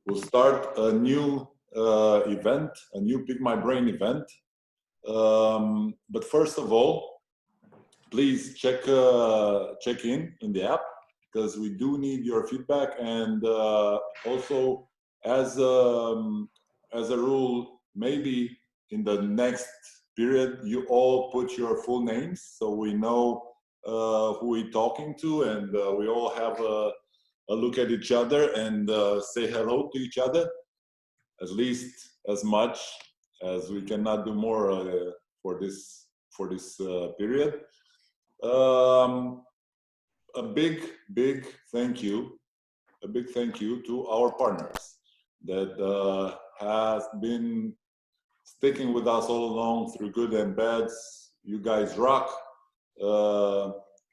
we'll start a new event, a new Pick My Brain event. But first of all, please check in the app, because we do need your feedback. And also, as a rule, maybe in the next period, you all put your full names so we know who we're talking to, and we all have a look at each other and say hello to each other, at least as much as we cannot do more for this period. A big thank you to our partners that has been sticking with us all along through good and bads. You guys rock.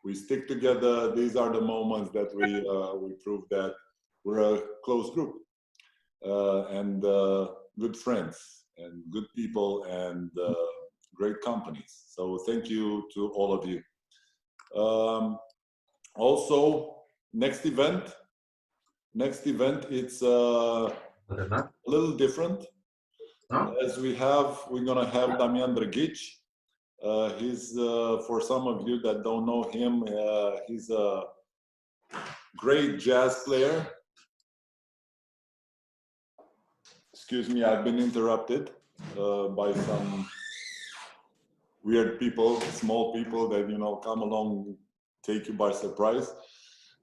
We stick together. These are the moments that we prove that we're a close group and good friends and good people and great companies. So thank you to all of you. Also, next event, it's a little different. As we're gonna have Damian Dragic. He's, for some of you that don't know him, he's a great jazz player. Excuse me, I've been interrupted by some weird people, small people that, you know, come along, take you by surprise.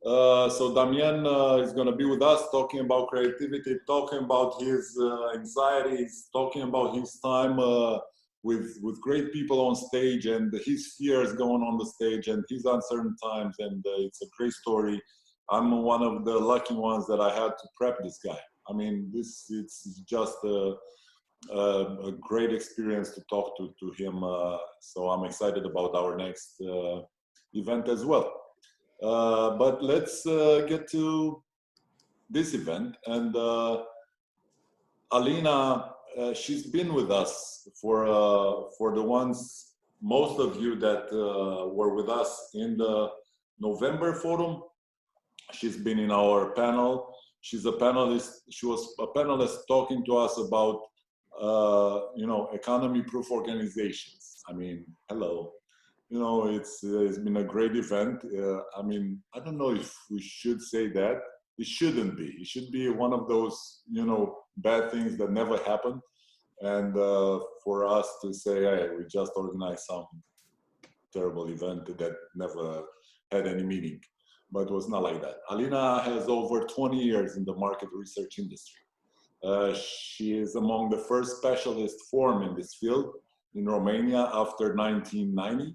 So Damian is going to be with us talking about creativity, talking about his anxieties, talking about his time with great people on stage and his fears going on the stage and his uncertain times. And it's a great story. I'm one of the lucky ones that I had to prep this guy. I mean, it's just a great experience to talk to him. So I'm excited about our next event as well. But let's get to this event. And Alina, she's been with us for the ones, most of you that were with us in the November forum. She's been in our panel. She's a panelist. She was a panelist talking to us about you know, economy-proof organizations. I mean, hello. You know, it's been a great event. I mean, I don't know if we should say that. It shouldn't be. It should be one of those, you know, bad things that never happen. And for us to say, hey, we just organized some terrible event that never had any meaning. But it was not like that. Alina has over 20 years in the market research industry. She is among the first specialists formed in this field in Romania after 1990.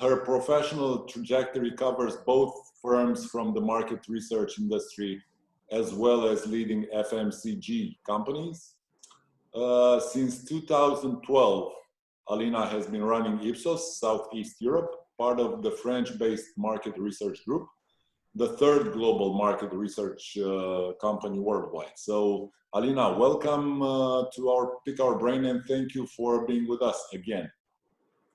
Her professional trajectory covers both firms from the market research industry as well as leading FMCG companies. Since 2012, Alina has been running IPSOS, Southeast Europe, part of the French-based market research group, the third global market research company worldwide. So, Alina, welcome to our Pick Our Brain, and thank you for being with us again.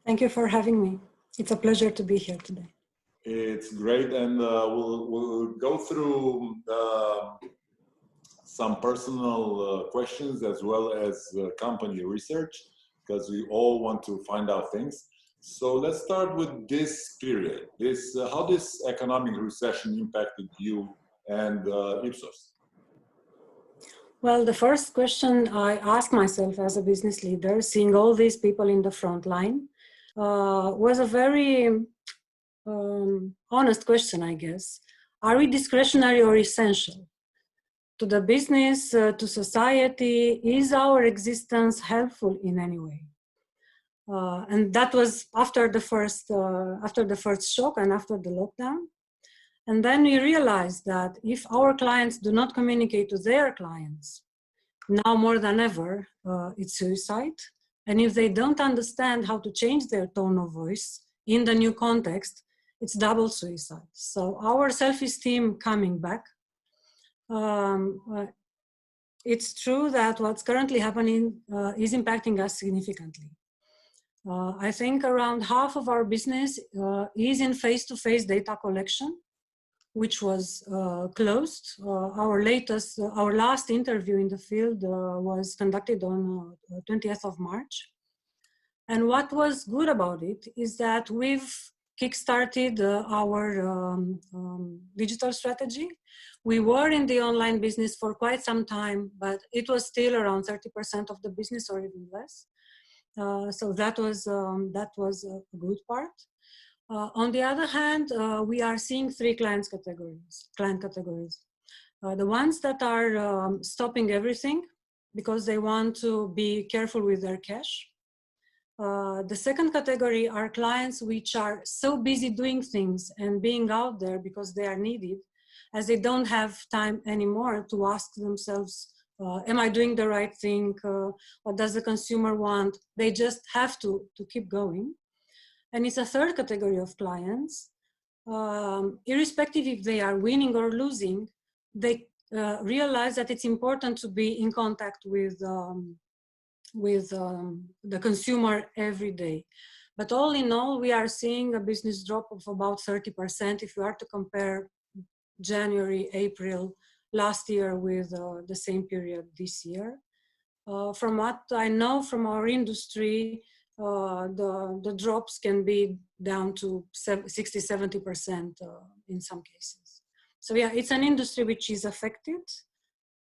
Thank you for having me. It's a pleasure to be here today. It's great, and we'll go through some personal questions as well as company research, because we all want to find out things. So let's start with this period. How this economic recession impacted you and IPSOS? Well, the first question I asked myself as a business leader, seeing all these people in the front line, was a very honest question, I guess. Are we discretionary or essential? To the business, to society, is our existence helpful in any way? And that was after the first shock and after the lockdown. And then we realized that if our clients do not communicate to their clients, now more than ever, it's suicide. And if they don't understand how to change their tone of voice in the new context, it's double suicide. So our self-esteem coming back. It's true that what's currently happening is impacting us significantly. I think around half of our business is in face-to-face data collection. which was closed. Our last interview in the field was conducted on 20th of March. And what was good about it is that we've kickstarted our digital strategy. We were in the online business for quite some time, but it was still around 30% of the business or even less. So that was a good part. On the other hand, we are seeing three client categories. The ones that are stopping everything because they want to be careful with their cash. The second category are clients which are so busy doing things and being out there because they are needed, as they don't have time anymore to ask themselves, am I doing the right thing? What does the consumer want? They just have to keep going. And it's a third category of clients, irrespective if they are winning or losing, they realize that it's important to be in contact with the consumer every day. But all in all, we are seeing a business drop of about 30% if we are to compare January, April last year with the same period this year. From what I know from our industry, the drops can be down to 60-70% in some cases. So yeah, it's an industry which is affected.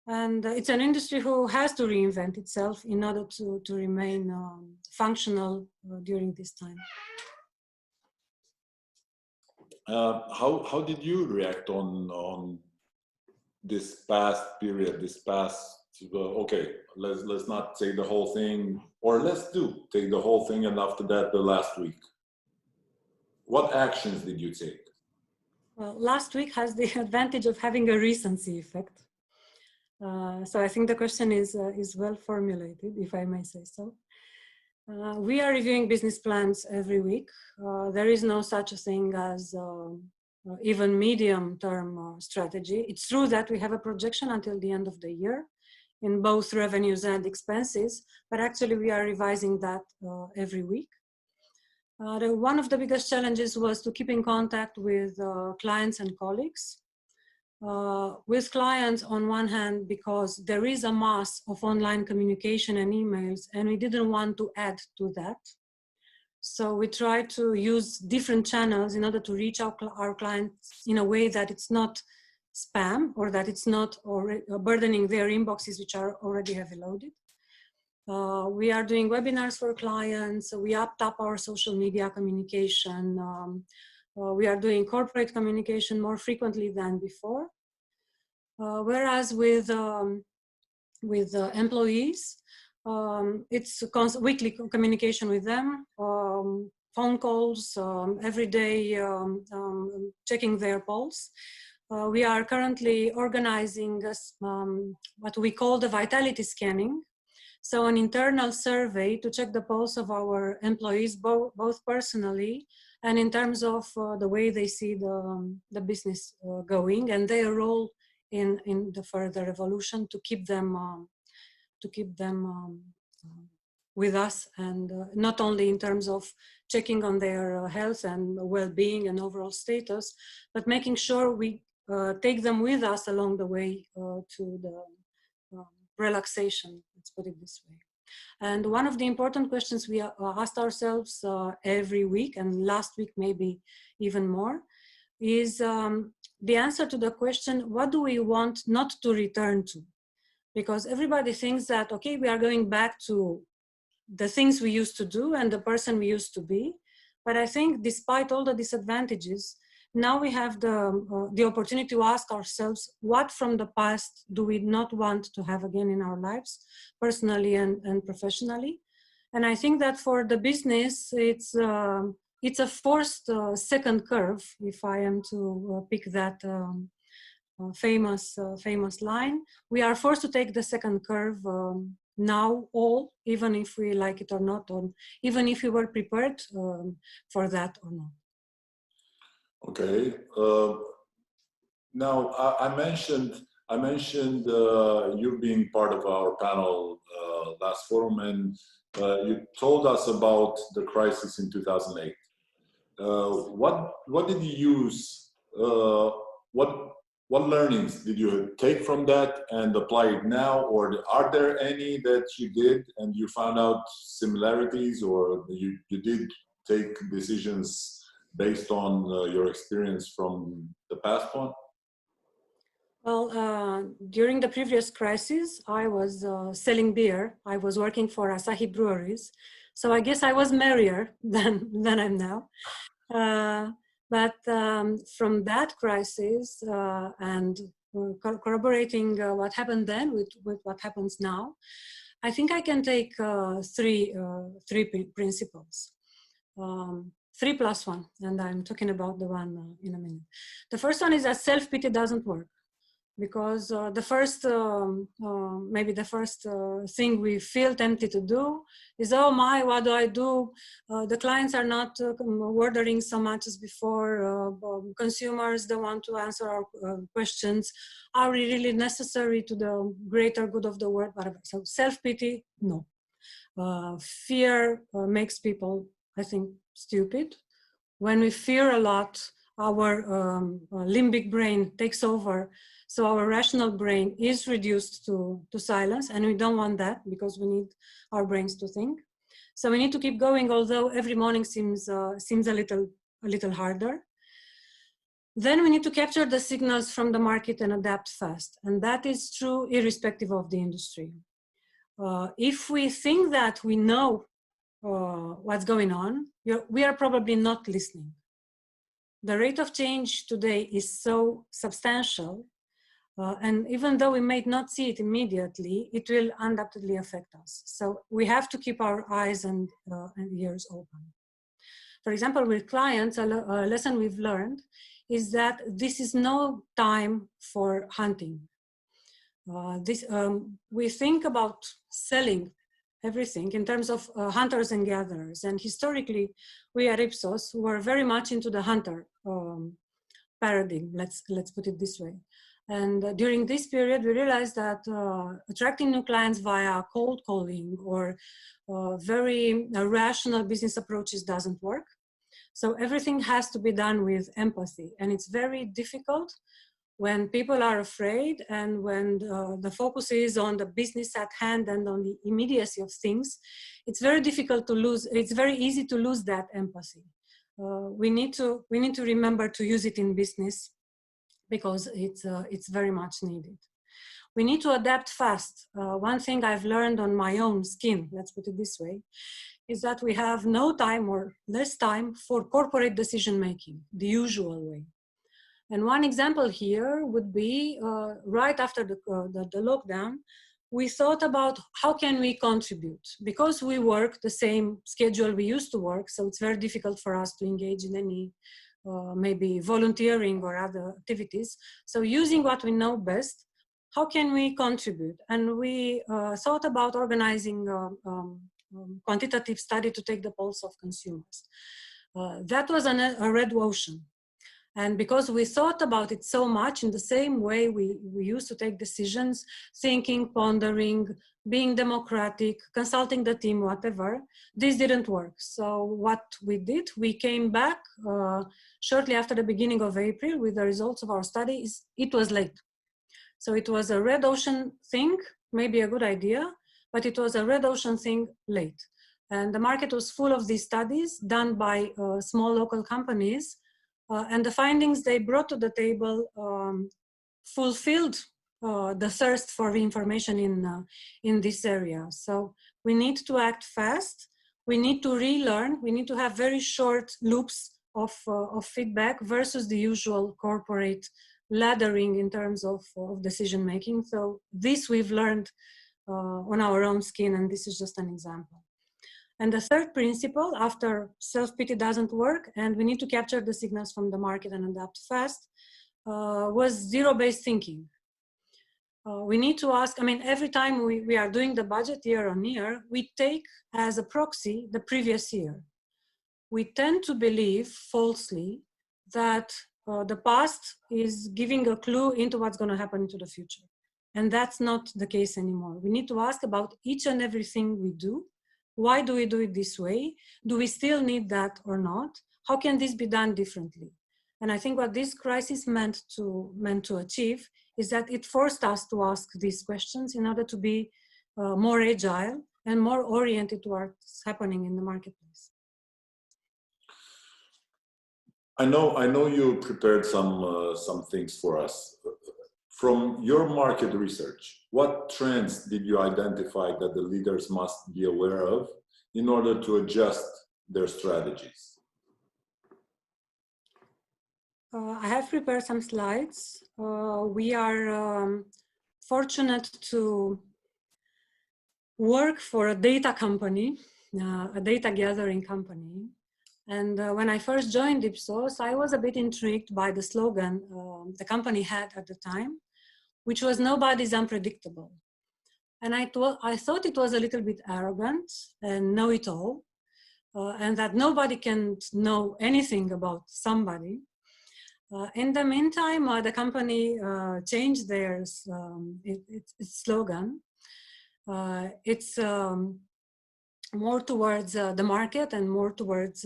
And it's an industry who has to reinvent itself in order to remain functional during this time. How did you react on this past period, okay, let's not take the whole thing, or let's take the whole thing, and after that, the last week. What actions did you take? Well, last week has the advantage of having a recency effect. So I think the question is well formulated, if I may say so. We are reviewing business plans every week. There is no such a thing as even medium-term strategy. It's true that we have a projection until the end of the year in both revenues and expenses, but actually we are revising that every week. One of the biggest challenges was to keep in contact with clients and colleagues. With clients on one hand, because there is a mass of online communication and emails, and we didn't want to add to that. So we try to use different channels in order to reach our clients in a way that it's not spam, or that it's not burdening their inboxes, which are already heavy loaded. We are doing webinars for clients. We upped up our social media communication. We are doing corporate communication more frequently than before. Whereas with employees, it's weekly communication with them, phone calls, every day checking their pulse. We are currently organizing what we call the vitality scanning. So an internal survey to check the pulse of our employees, both personally and in terms of the way they see the business going and their role in the further evolution, to keep them with us, and not only in terms of checking on their health and well-being and overall status, but making sure we take them with us along the way to the relaxation, let's put it this way. And one of the important questions we asked ourselves every week, and last week maybe even more, is the answer to the question, what do we want not to return to? Because everybody thinks that, okay, we are going back to the things we used to do and the person we used to be. But I think despite all the disadvantages, now we have the opportunity to ask ourselves, what from the past do we not want to have again in our lives, personally and professionally? And I think that for the business, it's a forced second curve, if I am to pick that famous line. We are forced to take the second curve now, even if we like it or not, or even if we were prepared for that or not. Okay. Now I mentioned you being part of our panel last forum, and you told us about the crisis in 2008. What did you use what learnings did you take from that and apply it now, or are there any that you did and you found out similarities, or you did take decisions based on your experience from the past one? Well, during the previous crisis, I was selling beer. I was working for Asahi Breweries. So I guess I was merrier than I'm now. But from that crisis and corroborating what happened then with what happens now, I think I can take three principles. 3+1, and I'm talking about the one in a minute. The first one is that self-pity doesn't work, because the first, maybe the first thing we feel tempted to do is, oh my, what do I do? The clients are not ordering so much as before. Consumers don't want to answer our questions. Are we really necessary to the greater good of the world? Whatever. So self-pity, no. Fear makes people, I think, stupid. When we fear a lot, our limbic brain takes over. So our rational brain is reduced to silence, and we don't want that because we need our brains to think. So we need to keep going, although every morning seems a little harder. Then we need to capture the signals from the market and adapt fast. And that is true irrespective of the industry. If we think that we know what's going on, we are probably not listening. The rate of change today is so substantial, and even though we may not see it immediately, it will undoubtedly affect us. So we have to keep our eyes and ears open. For example, with clients, a lesson we've learned is that this is no time for hunting. We think about selling everything in terms of hunters and gatherers. And historically, we at IPSOS were very much into the hunter paradigm, let's put it this way. And during this period, we realized that attracting new clients via cold calling or very rational business approaches doesn't work. So everything has to be done with empathy. And it's very difficult when people are afraid and when the focus is on the business at hand and on the immediacy of things. It's very difficult to lose, it's very easy to lose that empathy. We need to remember to use it in business, because it's very much needed. We need to adapt fast. One thing I've learned on my own skin, let's put it this way, is that we have no time or less time for corporate decision-making, the usual way. And one example here would be right after the lockdown, we thought about how can we contribute, because we work the same schedule we used to work. So it's very difficult for us to engage in any maybe volunteering or other activities. So using what we know best, how can we contribute? And we thought about organizing quantitative study to take the pulse of consumers. That was a red ocean. And because we thought about it so much in the same way we used to take decisions, thinking, pondering, being democratic, consulting the team, whatever, this didn't work. So what we did, we came back shortly after the beginning of April with the results of our studies. It was late. So it was a red ocean thing, maybe a good idea, but it was a red ocean thing late. And the market was full of these studies done by small local companies. And the findings they brought to the table fulfilled the thirst for information in this area. So we need to act fast. We need to relearn. We need to have very short loops of feedback versus the usual corporate laddering in terms of decision making. So this we've learned on our own skin, and this is just an example. And the third principle, after self-pity doesn't work and we need to capture the signals from the market and adapt fast, was zero-based thinking. We need to ask, I mean, every time we are doing the budget year on year, we take as a proxy the previous year. We tend to believe falsely that the past is giving a clue into what's going to happen into the future. And that's not the case anymore. We need to ask about each and everything we do. Why do we do it this way? Do we still need that or not? How can this be done differently? And I think what this crisis meant to achieve is that it forced us to ask these questions in order to be more agile and more oriented to what's happening in the marketplace. I know you prepared some things for us. From your market research, what trends did you identify that the leaders must be aware of in order to adjust their strategies? I have prepared some slides. We are fortunate to work for a data company, a data gathering company. And when I first joined IPSOS, I was a bit intrigued by the slogan the company had at the time, which was "Nobody's unpredictable." And I thought it was a little bit arrogant and know-it-all, and that nobody can know anything about somebody. In the meantime, the company changed its slogan. It's more towards the market and more towards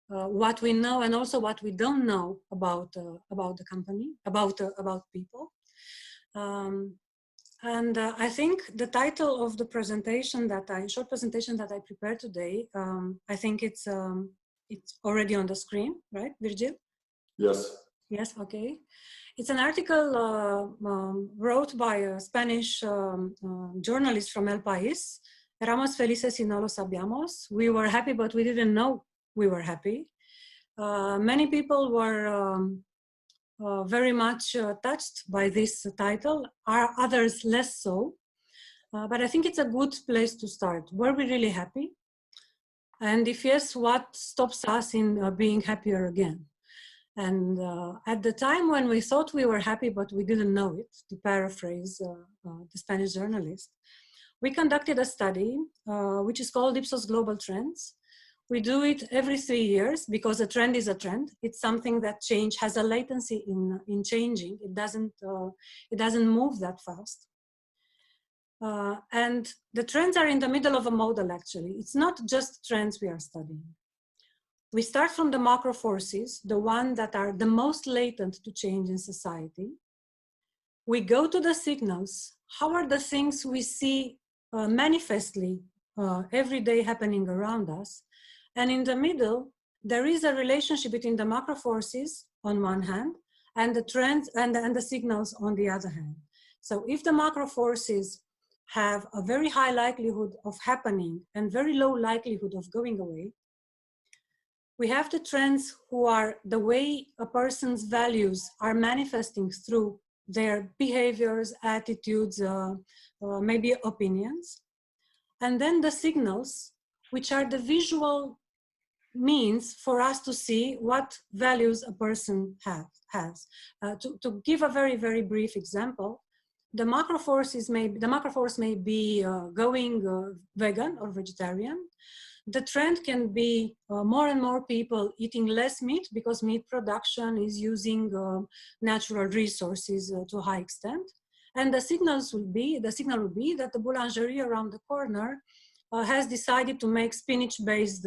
what we know and also what we don't know about the company, about people. And I think the title of the presentation short presentation that I prepared today, I think it's already on the screen, right, Virgil? Yes. Yes, okay. It's an article wrote by a Spanish journalist from El País. Éramos felices y no lo sabíamos. We were happy, but we didn't know we were happy. Many people were very much touched by this title, others less so. But I think it's a good place to start. Were we really happy? And if yes, what stops us in being happier again? And at the time when we thought we were happy, but we didn't know it, to paraphrase the Spanish journalist, we conducted a study, which is called IPSOS Global Trends. We do it every 3 years because a trend is a trend. It's something that has a latency in changing. It doesn't move that fast. And the trends are in the middle of a model, actually. It's not just trends we are studying. We start from the macro forces, the ones that are the most latent to change in society. We go to the signals. How are the things we see manifestly every day happening around us? And in the middle, there is a relationship between the macro forces on one hand and the trends and the signals on the other hand. So if the macro forces have a very high likelihood of happening and very low likelihood of going away, we have the trends who are the way a person's values are manifesting through their behaviors, attitudes, maybe opinions. And then the signals, which are the visual means for us to see what values a person has. To give a very, very brief example, the macro force may be going vegan or vegetarian. The trend can be more and more people eating less meat because meat production is using natural resources to a high extent. And the signal will be that the boulangerie around the corner has decided to make spinach-based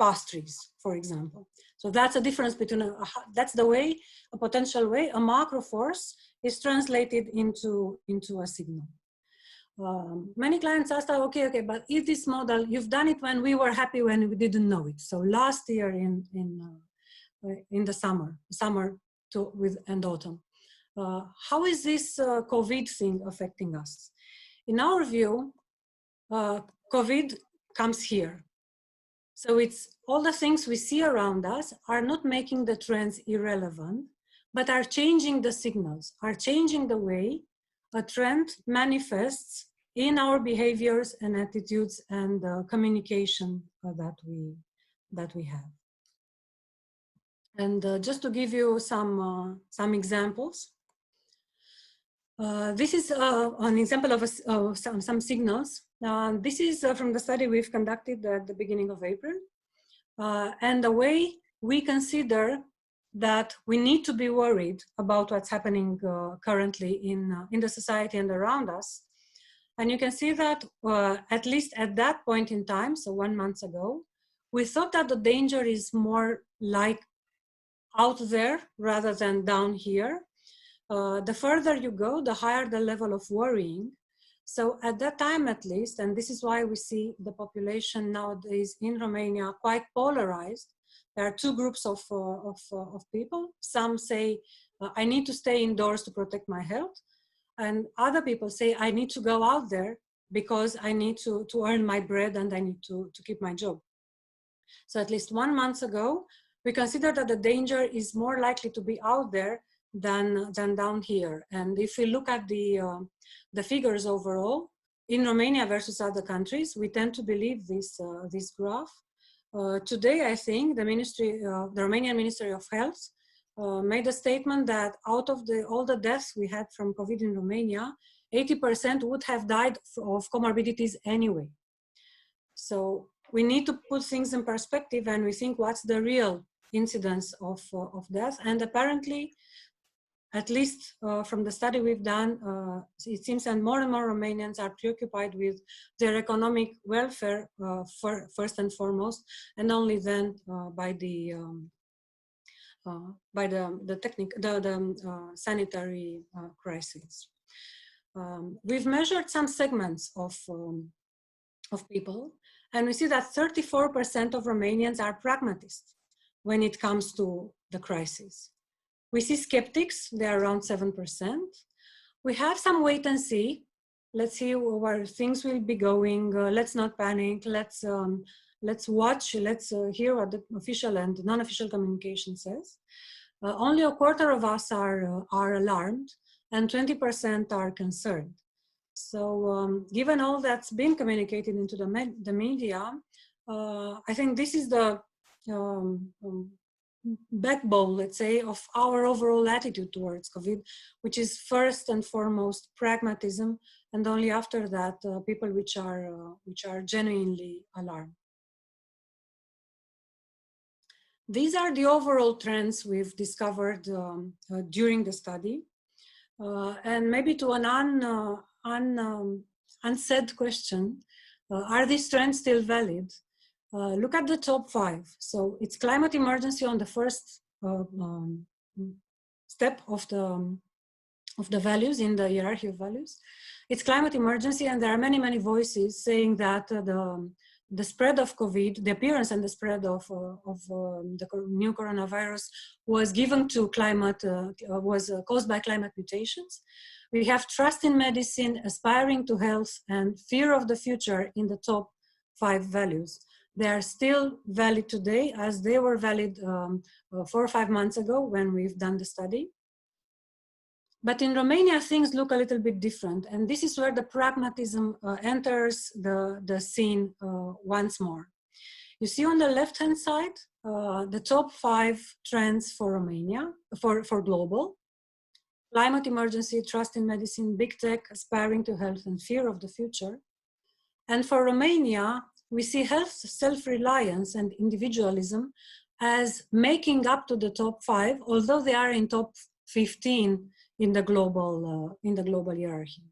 pastries, for example. So that's a difference between, that's the way, a potential way, a macro force is translated into a signal. Many clients ask, okay, but if this model, you've done it when we were happy when we didn't know it. So last year in the summer and autumn. How is this COVID thing affecting us? In our view, COVID comes here. So it's all the things we see around us are not making the trends irrelevant, but are changing the signals, are changing the way a trend manifests in our behaviors and attitudes and communication that we have. And just to give you some examples, this is an example of some signals. This is from the study we've conducted at the beginning of April. And the way we consider that we need to be worried about what's happening currently in the society and around us. And you can see that at least at that point in time, so 1 month ago, we thought that the danger is more like out there rather than down here. The further you go, the higher the level of worrying. So at that time, at least, and this is why we see the population nowadays in Romania quite polarized. There are two groups of people. Some say, I need to stay indoors to protect my health. And other people say, I need to go out there because I need to earn my bread and I need to keep my job. So at least 1 month ago, we considered that the danger is more likely to be out there than down here. And if we look at the figures overall, in Romania versus other countries, we tend to believe this graph. Today, I think the Romanian Ministry of Health made a statement that out of all the deaths we had from COVID in Romania, 80% would have died of comorbidities anyway. So we need to put things in perspective and we think what's the real incidence of death. And apparently, at least from the study we've done, it seems that more and more Romanians are preoccupied with their economic welfare first and foremost, and only then by the sanitary crisis. We've measured some segments of people, and we see that 34% of Romanians are pragmatists when it comes to the crisis. We see skeptics, they're around 7%. We have some wait and see. Let's see where things will be going. Let's not panic. Let's watch. Let's hear what the official and non-official communication says. Only a quarter of us are alarmed, and 20% are concerned. So given all that's been communicated into the media, I think this is the backbone, let's say, of our overall attitude towards COVID, which is first and foremost pragmatism, and only after that, people which are genuinely alarmed. These are the overall trends we've discovered during the study. And maybe to an unsaid question, are these trends still valid? Look at the top 5. So it's climate emergency on the first step of the values in the hierarchy of values. It's climate emergency, and there are many, many voices saying that the spread of COVID, the appearance and the spread of the new coronavirus was given to climate, was caused by climate mutations. We have trust in medicine, aspiring to health, and fear of the future in the top 5 values. They are still valid today as they were valid 4 or 5 months ago when we've done the study. But in Romania, things look a little bit different. And this is where the pragmatism enters the scene once more. You see on the left-hand side, the top 5 trends for Romania, for global. Climate emergency, trust in medicine, big tech, aspiring to health, and fear of the future. And for Romania, we see health, self-reliance, and individualism as making up to the top 5, although they are in top 15 in the global hierarchy.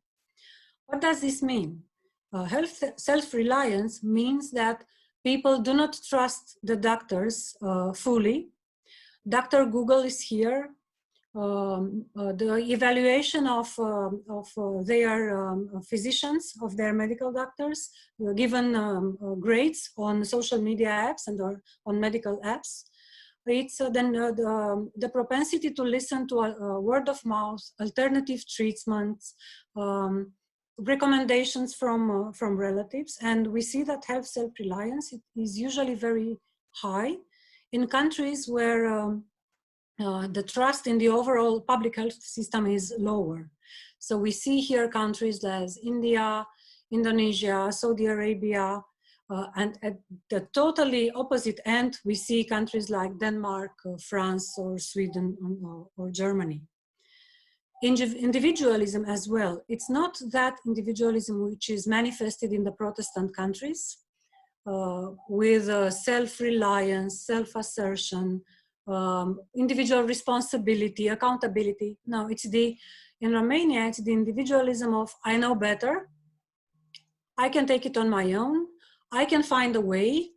What does this mean? Health, self-reliance means that people do not trust the doctors fully. Dr. Google is here. The evaluation of their physicians, of their medical doctors, given grades on social media apps and or on medical apps. It's then the propensity to listen to word of mouth, alternative treatments, recommendations from relatives, and we see that health self-reliance is usually very high in countries where the trust in the overall public health system is lower. So we see here countries as India, Indonesia, Saudi Arabia, and at the totally opposite end, we see countries like Denmark, France, or Sweden, or Germany. Individualism as well. It's not that individualism which is manifested in the Protestant countries with self-reliance, self-assertion, individual responsibility, accountability. No, in Romania, it's the individualism of I know better, I can take it on my own, I can find a way,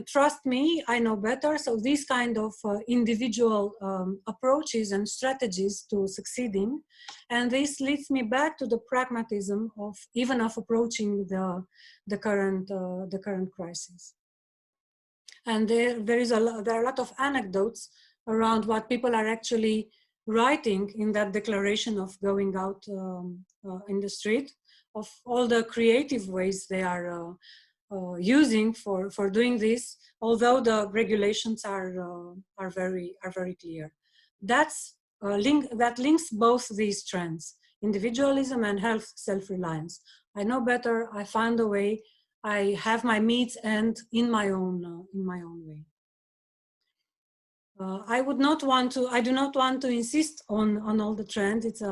Trust me, I know better. So these kind of individual approaches and strategies to succeeding, and this leads me back to the pragmatism of even of approaching the current crisis. And there are a lot of anecdotes around what people are actually writing in that declaration of going out in the street, of all the creative ways they are using for doing this, although the regulations are very clear. That's that links both these trends: individualism and health self-reliance. I know better. I found a way. I have my means and in my own way. I do not want to insist on all the trends. It's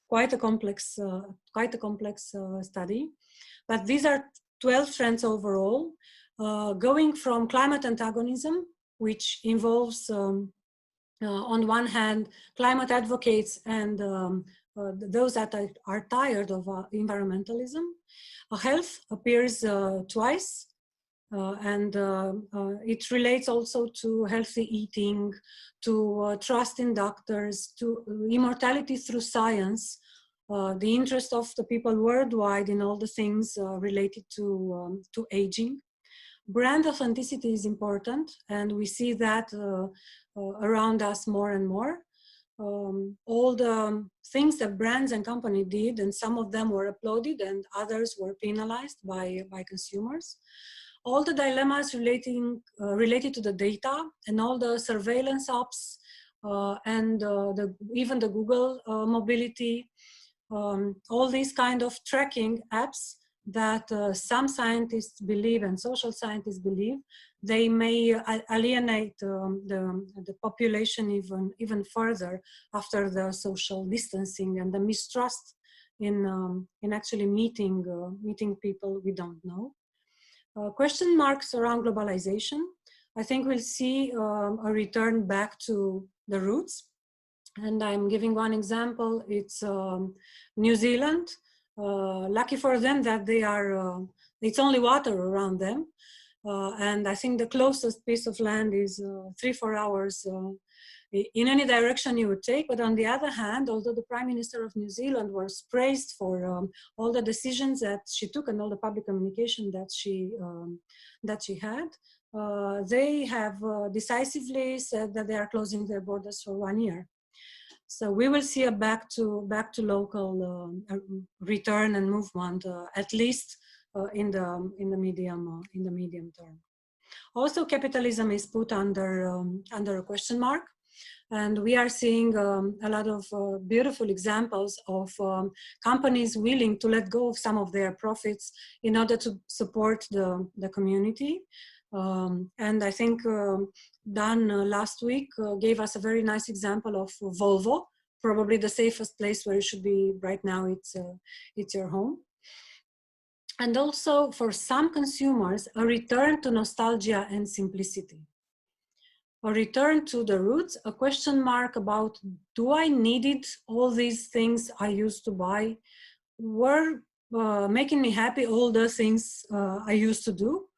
quite a complex study, but these are 12 trends overall, going from climate antagonism, which involves, on one hand, climate advocates and those that are tired of environmentalism. Health appears twice, and it relates also to healthy eating, to trust in doctors, to immortality through science, the interest of the people worldwide in all the things related to aging. Brand authenticity is important, and we see that around us more and more. All the things that brands and companies did, and some of them were applauded and others were penalized by consumers. All the dilemmas related to the data and all the surveillance apps and even the Google mobility, all these kind of tracking apps that some scientists believe and social scientists believe they may alienate the population even further after the social distancing and the mistrust in actually meeting people we don't know. Question marks around globalization. I think we'll see a return back to the roots. And I'm giving one example. It's New Zealand. Lucky for them that they are, it's only water around them. And I think the closest piece of land is 3-4 hours in any direction you would take. But on the other hand, although the Prime Minister of New Zealand was praised for all the decisions that she took and all the public communication that she had, they have decisively said that they are closing their borders for 1 year. So we will see a back to local return and movement, at least in the medium term. Also, capitalism is put under a question mark, and we are seeing a lot of beautiful examples of companies willing to let go of some of their profits in order to support the community. And I think Dan last week gave us a very nice example of Volvo, probably the safest place where you should be right now. It's your home. And also for some consumers, a return to nostalgia and simplicity. A return to the roots, a question mark about, do I need all these things I used to buy? Were making me happy all the things I used to do?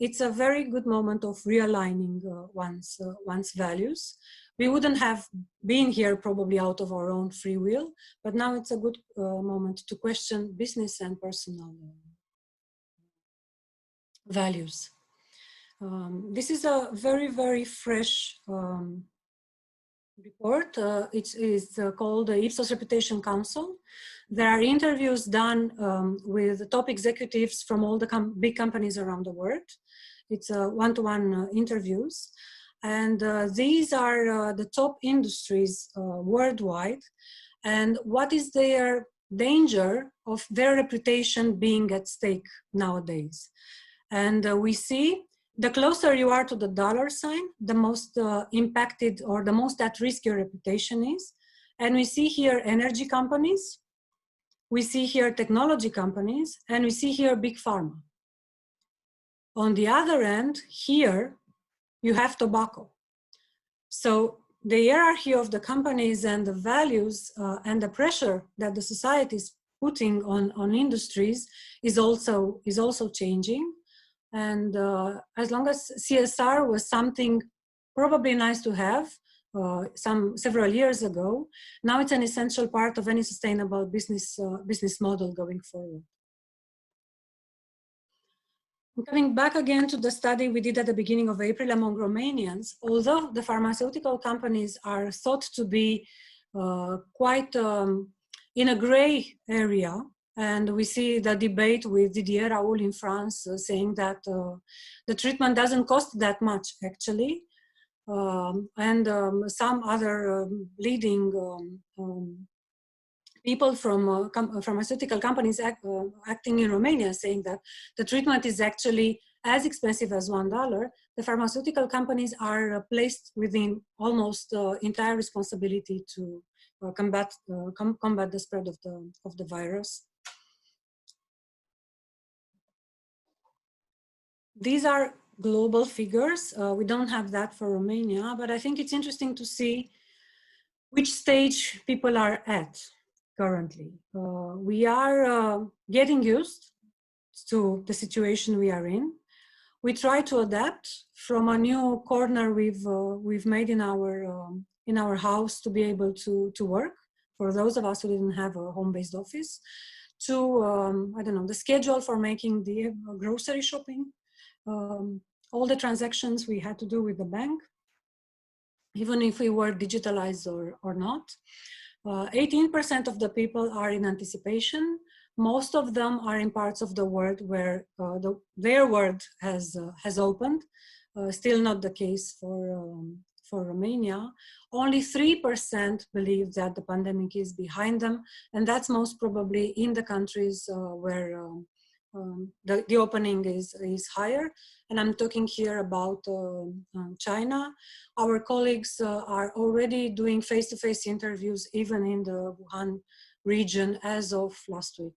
It's a very good moment of realigning one's values. We wouldn't have been here probably out of our own free will, but now it's a good moment to question business and personal values. This is a very, very fresh report. It is called the IPSOS Reputation Council. There are interviews done with top executives from all the big companies around the world. It's one-to-one interviews. And these are the top industries worldwide. And what is their danger of their reputation being at stake nowadays? And we see the closer you are to the dollar sign, the most impacted or the most at risk your reputation is. And we see here energy companies, we see here technology companies, and we see here big pharma. On the other end, here, you have tobacco. So the hierarchy of the companies and the values and the pressure that the society is putting on industries is also changing. And as long as CSR was something probably nice to have several years ago, now it's an essential part of any sustainable business model going forward. Coming back again to the study we did at the beginning of April among Romanians, although the pharmaceutical companies are thought to be quite in a gray area, and we see the debate with Didier Raoul in France saying that the treatment doesn't cost that much actually, and some other leading people from pharmaceutical companies acting in Romania saying that the treatment is actually as expensive as $1, the pharmaceutical companies are placed within almost entire responsibility to combat the spread of the virus. These are global figures. We don't have that for Romania, but I think it's interesting to see which stage people are at currently. We are getting used to the situation we are in. We try to adapt from a new corner we've made in our house to be able to work, for those of us who didn't have a home-based office, to I don't know, the schedule for making the grocery shopping, all the transactions we had to do with the bank, even if we were digitalized or not. 18% of the people are in anticipation. Most of them are in parts of the world where their world has opened. Still not the case for Romania. Only 3% believe that the pandemic is behind them, and that's most probably in the countries where the opening is higher. And I'm talking here about China. Our colleagues are already doing face-to-face interviews even in the Wuhan region as of last week.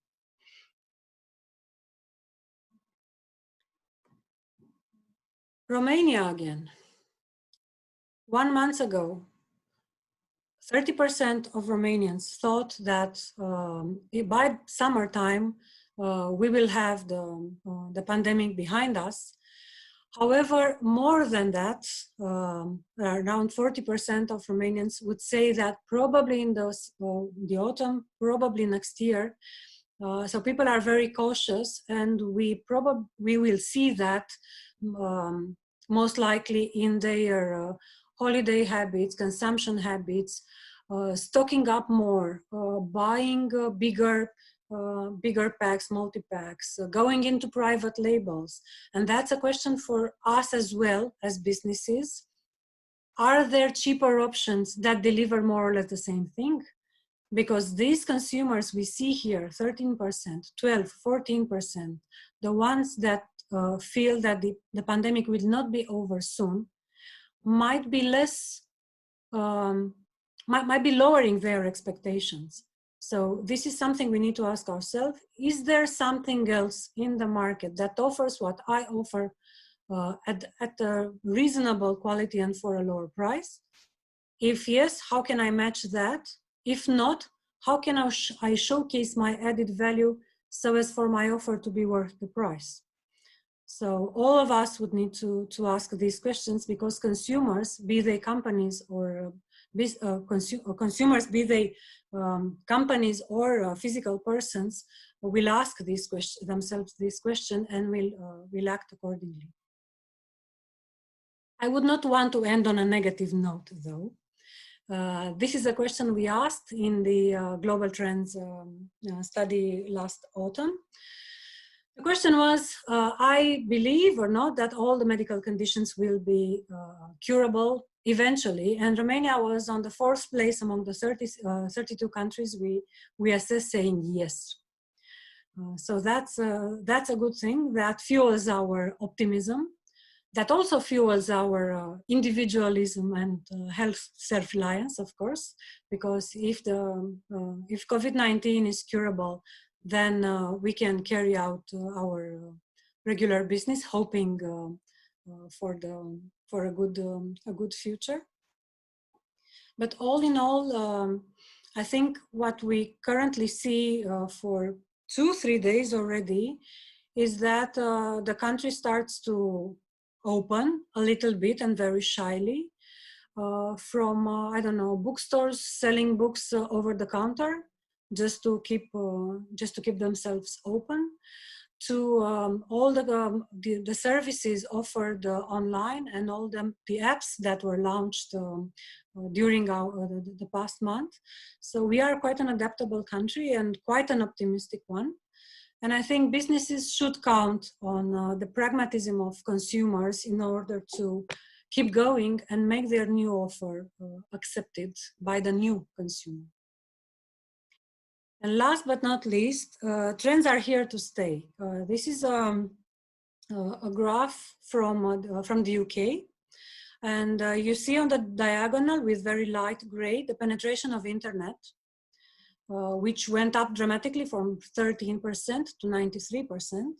Romania again. 1 month ago, 30% of Romanians thought that by summertime we will have the pandemic behind us. However, more than that, around 40% of Romanians would say that probably in the autumn, probably next year. So people are very cautious, and we will see that most likely in their holiday habits, consumption habits, stocking up more, buying bigger packs, multi-packs, going into private labels. And that's a question for us as well as businesses. Are there cheaper options that deliver more or less the same thing? Because these consumers we see here, 13%, 12%, 14%, the ones that feel that the pandemic will not be over soon, might be less, might be lowering their expectations. So this is something we need to ask ourselves. Is there something else in the market that offers what I offer at a reasonable quality and for a lower price? If yes, how can I match that? If not, how can I showcase my added value so as for my offer to be worth the price? So all of us would need to ask these questions, because consumers, be they companies or consumers, be they companies or physical persons, will ask themselves this question and will act accordingly. I would not want to end on a negative note, though. This is a question we asked in the Global Trends study last autumn. The question was, I believe or not that all the medical conditions will be curable eventually, and Romania was on the 4th place among the 32 countries we assessed, saying yes. So that's a good thing. That fuels our optimism. That also fuels our individualism and health self-reliance, of course, because if COVID-19 is curable, then we can carry out our regular business, hoping for a good future. But all in all, I think what we currently see for 2-3 days already is that the country starts to open a little bit and very shyly, from I don't know, bookstores selling books over the counter just to keep themselves open, to all the services offered online, and all the apps that were launched during the past month. So we are quite an adaptable country and quite an optimistic one. And I think businesses should count on the pragmatism of consumers in order to keep going and make their new offer accepted by the new consumer. And last but not least, trends are here to stay. This is a graph from the UK. And you see on the diagonal with very light gray, the penetration of internet, which went up dramatically from 13% to 93%.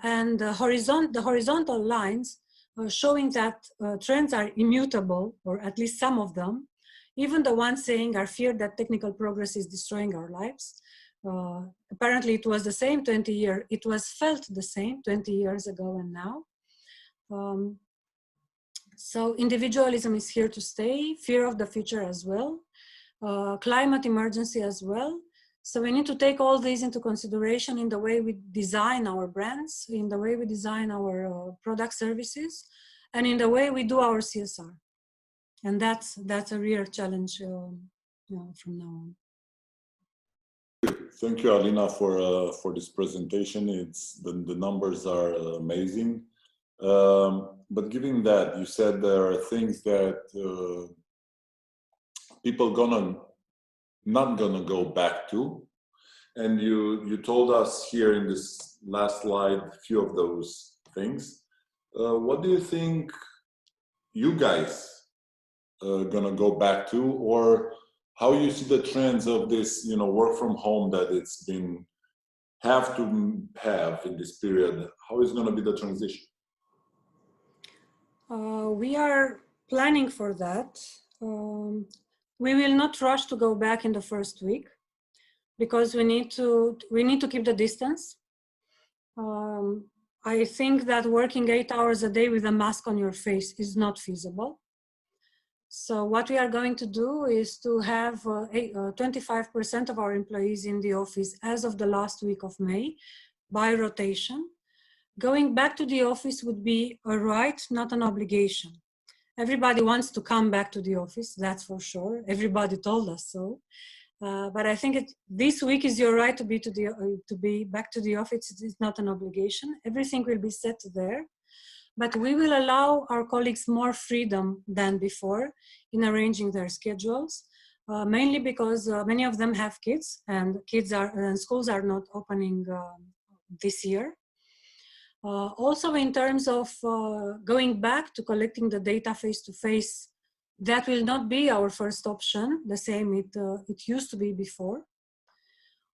And the horizontal lines showing that trends are immutable, or at least some of them, even the ones saying are feared that technical progress is destroying our lives. Apparently it was the same 20 years, it was felt the same 20 years ago and now. So individualism is here to stay, fear of the future as well, climate emergency as well. So we need to take all these into consideration in the way we design our brands, in the way we design our product services, and in the way we do our CSR. And that's a real challenge from now on. Thank you, Alina, for this presentation. The numbers are amazing. But given that, you said there are things that people not gonna go back to, and you told us here in this last slide a few of those things. What do you think you guys gonna go back to, or how you see the trends of this, work from home that it's been have to have in this period? How is gonna be the transition? We are planning for that. We will not rush to go back in the first week, because we need to keep the distance. I think that working 8 hours a day with a mask on your face is not feasible. So what we are going to do is to have 25% of our employees in the office as of the last week of May by rotation. Going back to the office would be a right, not an obligation. Everybody wants to come back to the office, that's for sure. Everybody told us so. But I think this week is your right to be back to the office. It's not an obligation. Everything will be set there. But we will allow our colleagues more freedom than before in arranging their schedules, mainly because many of them have kids, and schools are not opening this year. Also, in terms of going back to collecting the data face-to-face, that will not be our first option, the same it used to be before.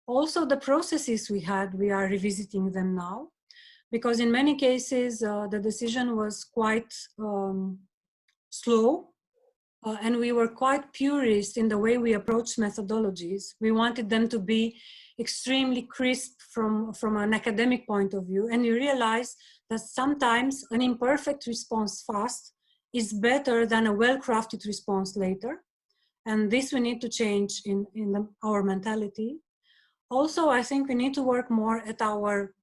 Also, the processes we are revisiting them now, because in many cases, the decision was quite slow, and we were quite purist in the way we approached methodologies. We wanted them to be extremely crisp from an academic point of view. And you realize that sometimes an imperfect response fast is better than a well-crafted response later. And this we need to change in our mentality. Also, I think we need to work more at our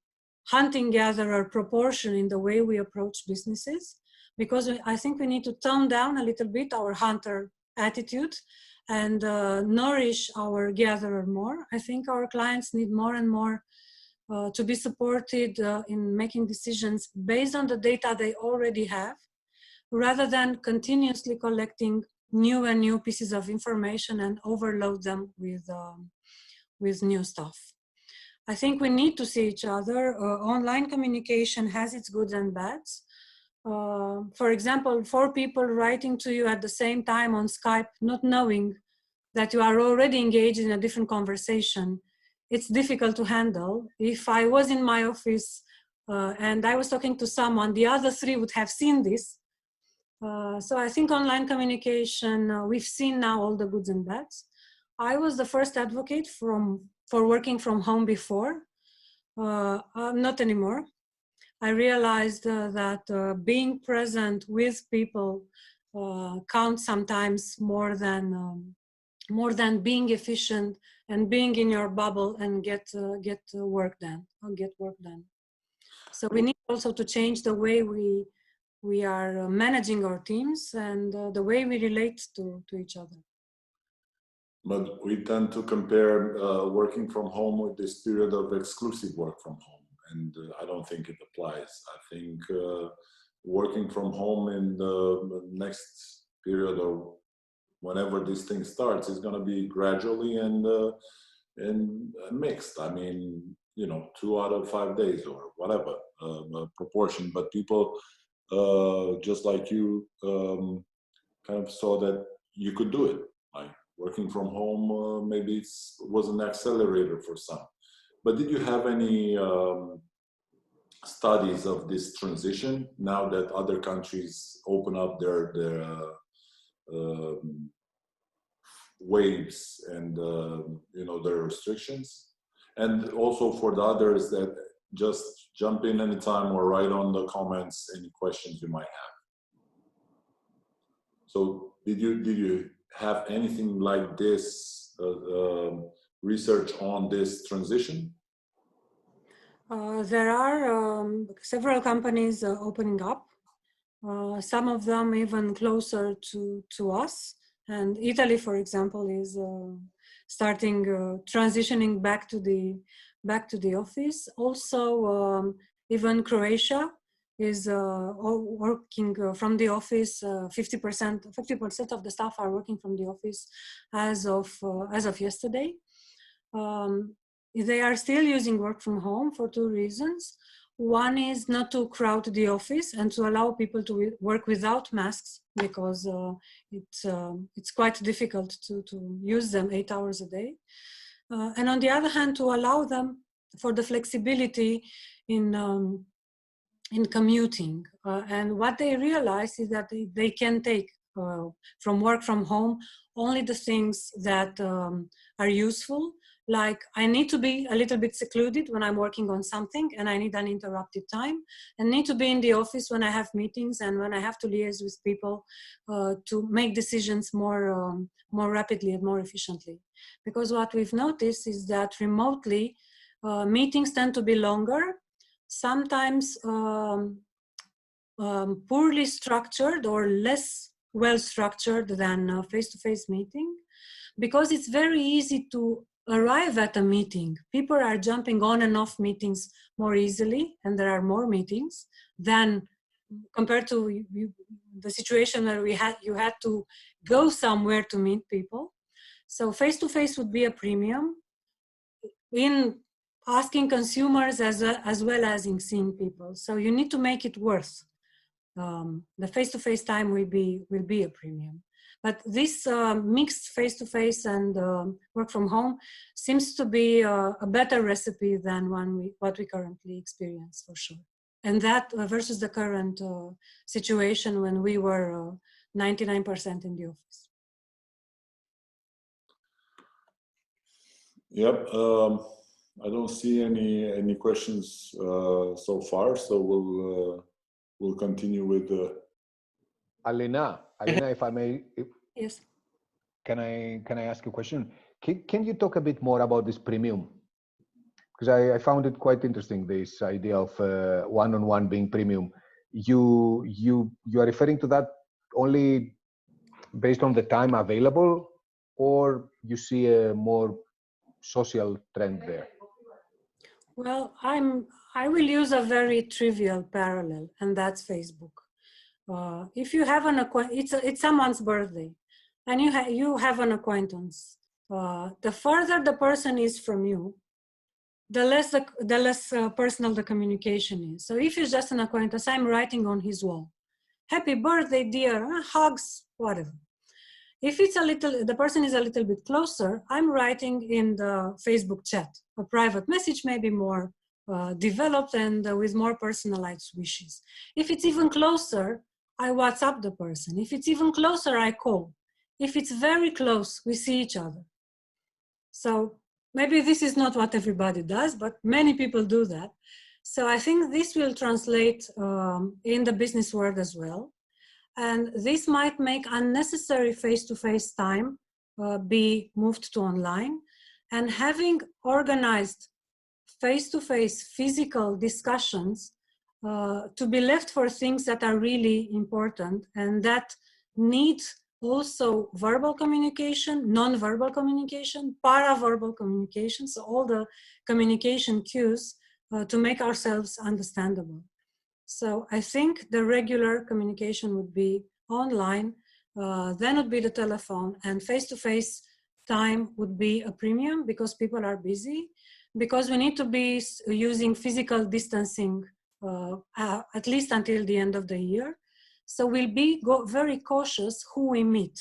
hunting-gatherer proportion in the way we approach businesses, because I think we need to tone down a little bit our hunter attitude and nourish our gatherer more. I think our clients need more and more to be supported in making decisions based on the data they already have, rather than continuously collecting new and new pieces of information and overload them with new stuff. I think we need to see each other. Online communication has its goods and bads. For example, 4 people writing to you at the same time on Skype, not knowing that you are already engaged in a different conversation, it's difficult to handle. If I was in my office and I was talking to someone, the other 3 would have seen this. So I think online communication, we've seen now all the goods and bads. I was the first advocate for working from home before. Not anymore. I realized that being present with people counts sometimes more than being efficient and being in your bubble and get work done. So we need also to change the way we are managing our teams and the way we relate to each other. But we tend to compare working from home with this period of exclusive work from home, and I don't think it applies. I think working from home in the next period or whenever this thing starts is going to be gradually and mixed. I mean, you know, 2 out of 5 days or whatever proportion. But people just like you kind of saw that you could do it. Like working from home, maybe it was an accelerator for some. But did you have any studies of this transition now that other countries open up their waves and you know, their restrictions, and also for the others that just jump in anytime or write on the comments any questions you might have. So did you have anything like this research on this transition? There are several companies opening up. Some of them even closer to us. And Italy, for example, is starting transitioning back to the office. Also, even Croatia is working from the office. 50% of the staff are working from the office as of yesterday. They are still using work from home for 2 reasons. One is not to crowd the office and to allow people to work without masks, because it's quite difficult to use them 8 hours a day. And on the other hand, to allow them for the flexibility in commuting. And what they realize is that they can take from work from home only the things that are useful. Like, I need to be a little bit secluded when I'm working on something and I need uninterrupted time, and need to be in the office when I have meetings and when I have to liaise with people to make decisions more rapidly and more efficiently. Because what we've noticed is that remotely meetings tend to be longer, sometimes poorly structured or less well structured than a face-to-face meeting, because it's very easy to arrive at a meeting. People are jumping on and off meetings more easily, and there are more meetings than compared to the situation where you had to go somewhere to meet people. So face-to-face would be a premium in asking consumers as well as in seeing people. So you need to make it worth. The face-to-face time will be a premium. But this mixed face-to-face and work from home seems to be a better recipe than what we currently experience, for sure. And that versus the current situation when we were 99% in the office. Yep. I don't see any questions so far, so we'll continue with Alina, if I may. Yes. Can I ask a question? Can you talk a bit more about this premium? Because I found it quite interesting, this idea of one-on-one being premium. You are referring to that only based on the time available, or you see a more social trend there? Well, I will use a very trivial parallel, and that's Facebook. If you have an acquaintance, it's someone's birthday, and you have an acquaintance. The further the person is from you, the less personal the communication is. So if it's just an acquaintance, I'm writing on his wall, "Happy birthday, dear," hugs, whatever. If the person is a little bit closer, I'm writing in the Facebook chat, a private message, maybe more developed and with more personalized wishes. If it's even closer, I WhatsApp the person. If it's even closer, I call. If it's very close, we see each other. So maybe this is not what everybody does, but many people do that. So I think this will translate in the business world as well. And this might make unnecessary face-to-face time be moved to online. And having organized face-to-face physical discussions to be left for things that are really important and that need also verbal communication, non-verbal communication, paraverbal communication, so all the communication cues to make ourselves understandable. So I think the regular communication would be online, then would be the telephone, and face-to-face time would be a premium because people are busy, because we need to be using physical distancing at least until the end of the year. So we'll be very cautious who we meet.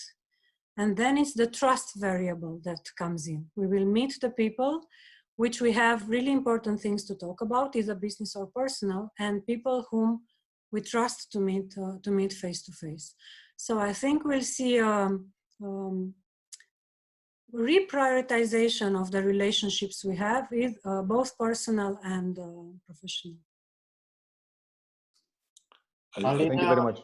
And then it's the trust variable that comes in. We will meet the people which we have really important things to talk about, either business or personal, and people whom we trust to meet face to face. So I think we'll see reprioritization of the relationships we have with both personal and professional. Alina, thank you very much.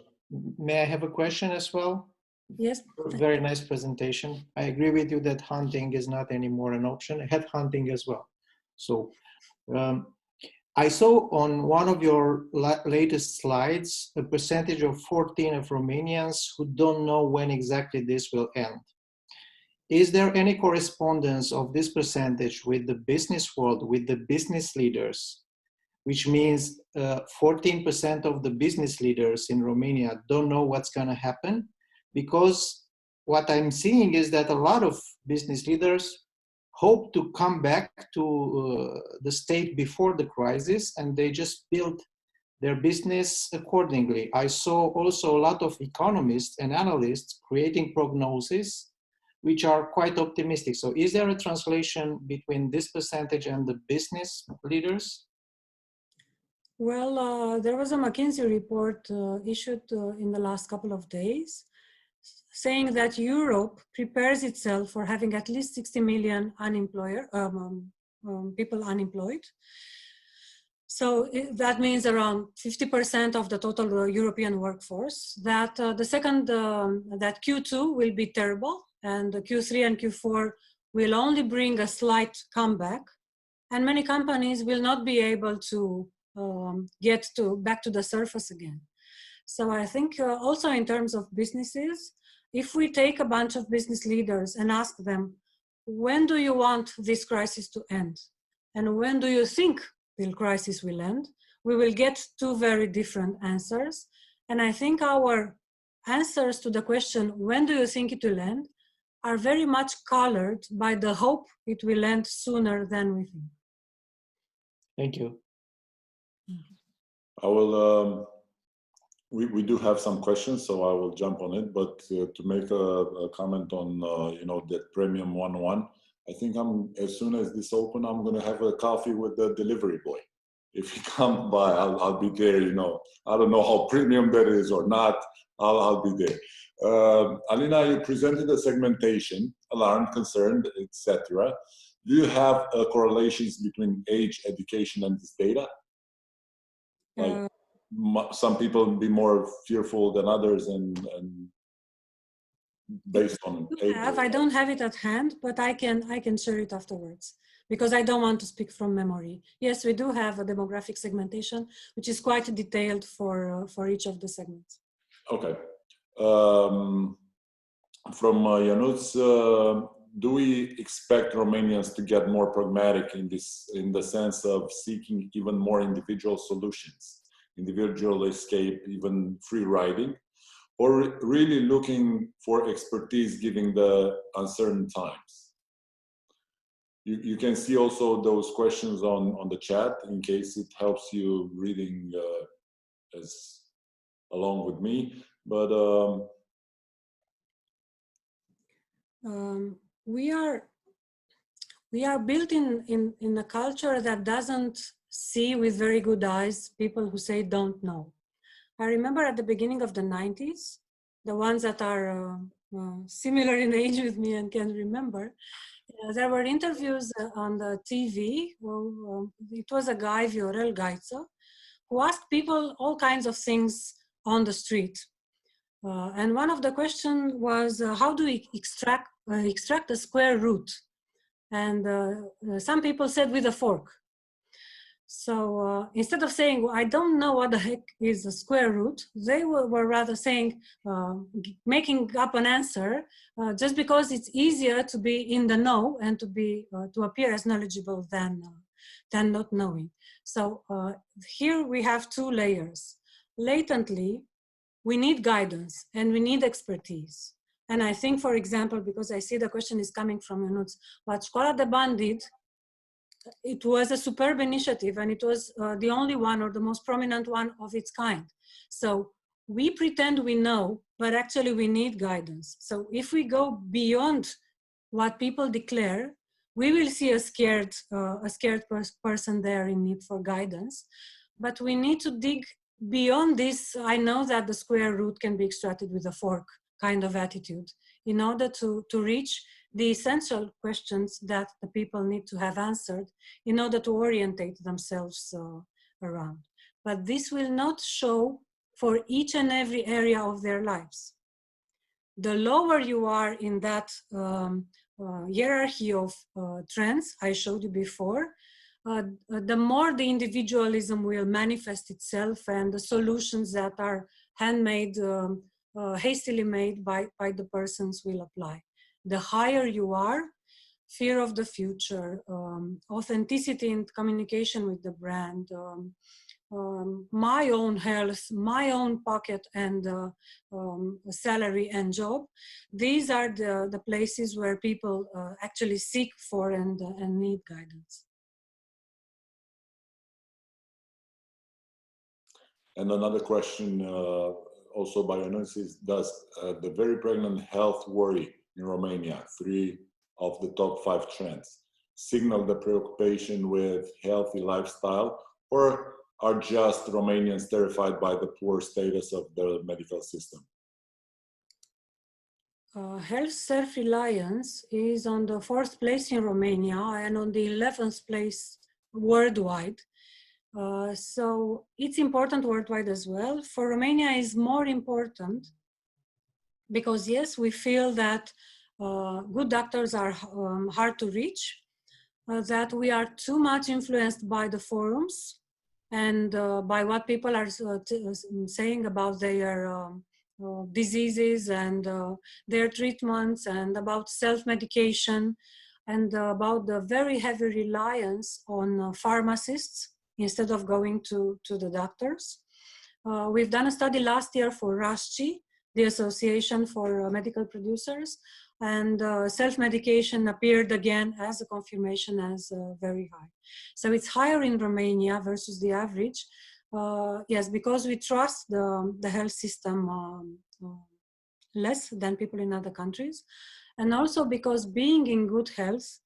May I have a question as well? Yes. Very nice presentation. I agree with you that hunting is not anymore an option. Headhunting as well. So I saw on one of your latest slides a percentage of 14 of Romanians who don't know when exactly this will end. Is there any correspondence of this percentage with the business world, with the business leaders, which means 14% of the business leaders in Romania don't know what's going to happen? Because what I'm seeing is that a lot of business leaders hope to come back to the state before the crisis, and they just build their business accordingly. I saw also a lot of economists and analysts creating prognoses which are quite optimistic. So is there a translation between this percentage and the business leaders? Well, there was a McKinsey report issued in the last couple of days saying that Europe prepares itself for having at least 60 million people unemployed. So that means around 50% of the total European workforce. That that Q2 will be terrible, and the Q3 and Q4 will only bring a slight comeback, and many companies will not be able to get back to the surface again. So I think also in terms of businesses, if we take a bunch of business leaders and ask them, when do you want this crisis to end? And when do you think the crisis will end? We will get two very different answers. And I think our answers to the question, when do you think it will end, are very much colored by the hope it will end sooner than we think. Thank you. I will, we do have some questions, so I will jump on it, but to make a comment on, that premium 1-1, I think as soon as this open, I'm going to have a coffee with the delivery boy. If you come by, I'll be there, I don't know how premium that is or not, I'll be there. Alina, you presented a segmentation, alarmed, concerned, etc. Do you have correlations between age, education, and this data? Like some people be more fearful than others, and based on age. I don't have it at hand, but I can share it afterwards because I don't want to speak from memory. Yes, we do have a demographic segmentation, which is quite detailed for each of the segments. Okay. From Janusz, do we expect Romanians to get more pragmatic in the sense of seeking even more individual solutions, individual escape, even free riding, or really looking for expertise given the uncertain times? You can see also those questions on the chat in case it helps you reading along with me. But we are built in a culture that doesn't see with very good eyes people who say don't know. I remember at the beginning of the 90s, the ones that are similar in age with me and can remember, There were interviews on the TV. It was a guy, Viorel Gaiță, who asked people all kinds of things on the street. And one of the questions was, how do we extract a square root? And some people said with a fork. So instead of saying, well, I don't know what the heck is a square root, they were rather saying, making up an answer just because it's easier to be in the know and to appear as knowledgeable than not knowing. So here we have two layers. Latently, we need guidance and we need expertise. And I think, for example, because I see the question is coming from Ionuț, what Școala de Bani did, it was a superb initiative, and it was the only one or the most prominent one of its kind. So we pretend we know, but actually we need guidance. So if we go beyond what people declare, we will see a scared person there in need for guidance. But we need to dig beyond this. I know that the square root can be extracted with a fork kind of attitude in order to reach the essential questions that the people need to have answered in order to orientate themselves around. But this will not show for each and every area of their lives. The lower you are in that hierarchy of trends I showed you before, the more the individualism will manifest itself, and the solutions that are handmade, hastily made by the persons will apply. The higher you are, fear of the future, authenticity in communication with the brand, my own health, my own pocket and salary and job. These are the places where people actually seek for and need guidance. And another question also by Ionuț is, does the very pregnant health worry in Romania, 3 of the top 5 trends, signal the preoccupation with healthy lifestyle, or are just Romanians terrified by the poor status of the medical system? Health self-reliance is on the 4th place in Romania and on the 11th place worldwide. So it's important worldwide as well. For Romania, is more important because, yes, we feel that good doctors are hard to reach, that we are too much influenced by the forums and by what people are saying about their diseases and their treatments, and about self-medication, and about the very heavy reliance on pharmacists instead of going to the doctors. We've done a study last year for RASCI, the Association for Medical Producers, and self-medication appeared again as a confirmation as very high. So it's higher in Romania versus the average. Yes, because we trust the health system less than people in other countries. And also because being in good health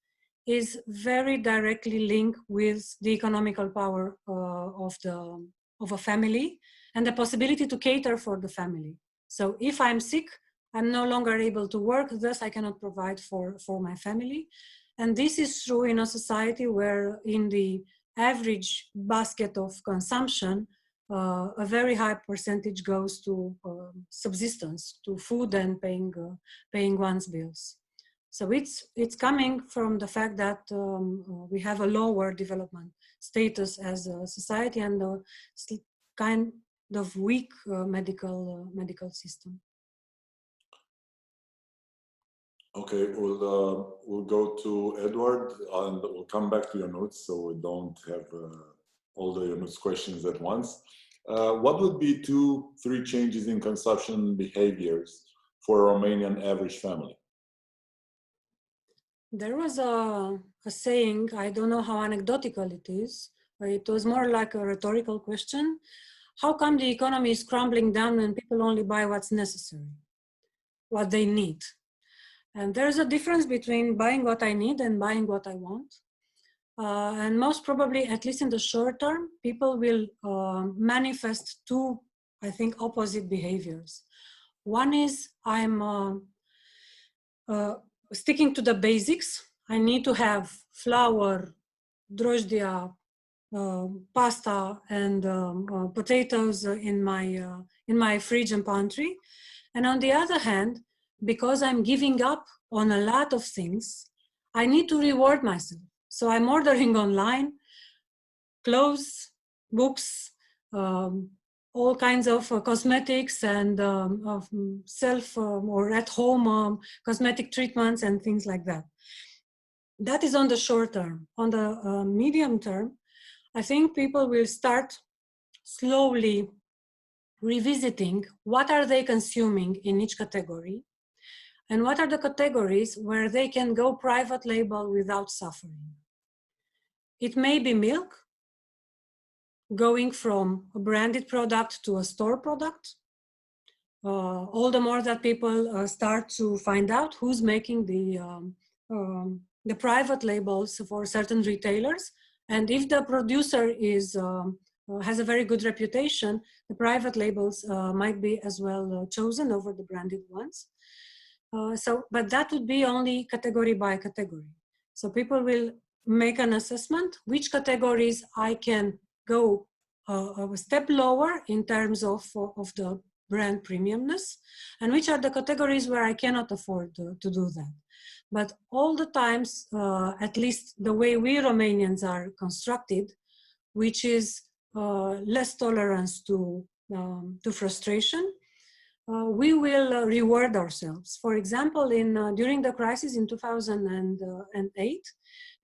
is very directly linked with the economical power of a family and the possibility to cater for the family. So if I'm sick, I'm no longer able to work, thus I cannot provide for my family. And this is true in a society where in the average basket of consumption, a very high percentage goes to subsistence, to food and paying one's bills. So it's coming from the fact that we have a lower development status as a society and a kind of weak medical system. Okay, we'll go to Edward and we'll come back to Ionuț, so we don't have all the Ionuț questions at once. What would be 2-3 changes in consumption behaviors for a Romanian average family? There was a saying, I don't know how anecdotal it is, but it was more like a rhetorical question. How come the economy is crumbling down when people only buy what's necessary, what they need? And there's a difference between buying what I need and buying what I want. And most probably, at least in the short term, people will manifest 2, I think, opposite behaviors. One is I'm sticking to the basics. I need to have flour, drozdia, pasta, and potatoes in my fridge and pantry. And on the other hand, because I'm giving up on a lot of things, I need to reward myself. So I'm ordering online clothes, books, all kinds of cosmetics and of self or at home cosmetic treatments and things like that. That is on the short term. On the medium term, I think people will start slowly revisiting what are they consuming in each category and what are the categories where they can go private label without suffering. It may be milk, going from a branded product to a store product. All the more that people start to find out who's making the private labels for certain retailers. And if the producer has a very good reputation, the private labels might be as well chosen over the branded ones. But that would be only category by category. So people will make an assessment, which categories I can go a step lower in terms of the brand premiumness, and which are the categories where I cannot afford to do that. But all the times, at least the way we Romanians are constructed, which is less tolerance to frustration, we will reward ourselves. For example, during the crisis in 2008,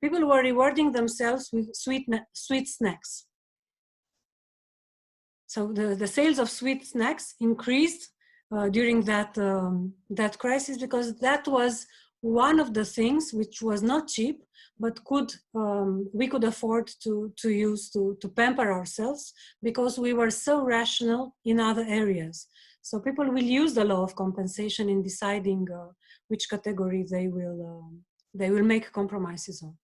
people were rewarding themselves with sweet snacks. So the sales of sweet snacks increased during that crisis, because that was one of the things which was not cheap, but we could afford to use to pamper ourselves, because we were so rational in other areas. So people will use the law of compensation in deciding which category they will make compromises on.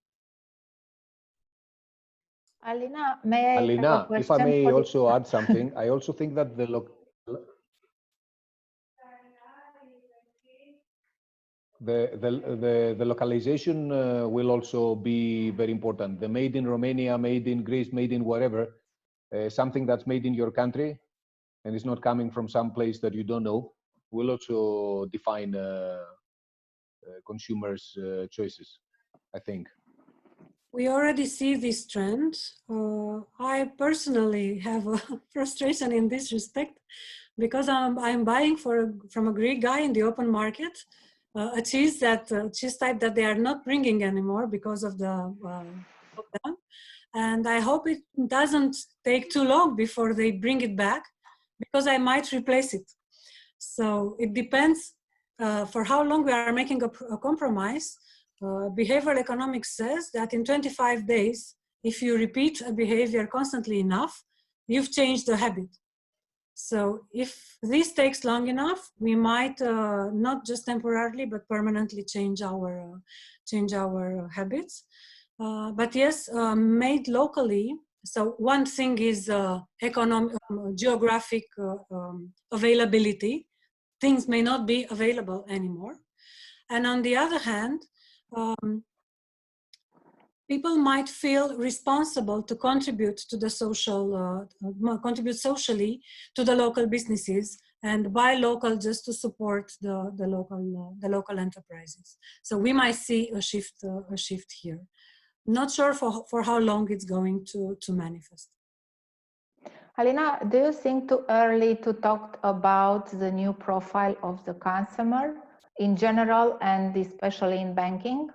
Alina, may I Alina, have a question? if I may also add something, I also think that the localization will also be very important. The made in Romania, made in Greece, made in wherever, something that's made in your country and is not coming from some place that you don't know, will also define consumers' choices, I think. We already see this trend. I personally have a frustration in this respect, because I'm buying from a Greek guy in the open market a cheese type that they are not bringing anymore because of the lockdown. And I hope it doesn't take too long before they bring it back, because I might replace it. So it depends for how long we are making a compromise. Behavioral economics says that in 25 days, if you repeat a behavior constantly enough, you've changed the habit. So if this takes long enough, we might not just temporarily, but permanently change our habits. But yes, made locally. So one thing is geographic availability. Things may not be available anymore. And on the other hand, people might feel responsible to contribute to the contribute socially to the local businesses and buy local just to support the local enterprises. So we might see a shift here. Not sure for how long it's going to manifest. Alina, do you think too early to talk about the new profile of the consumer in general and especially in banking,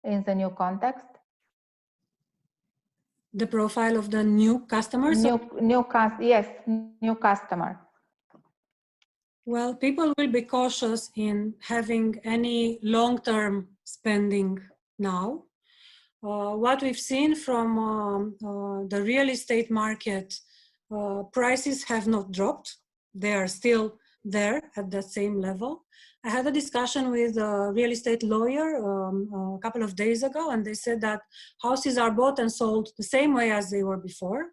in the new context? The profile of the new customers? Yes, new customer. Well, people will be cautious in having any long-term spending now. What we've seen from the real estate market, prices have not dropped. They are still there at that same level. I had a discussion with a real estate lawyer a couple of days ago, and they said that houses are bought and sold the same way as they were before,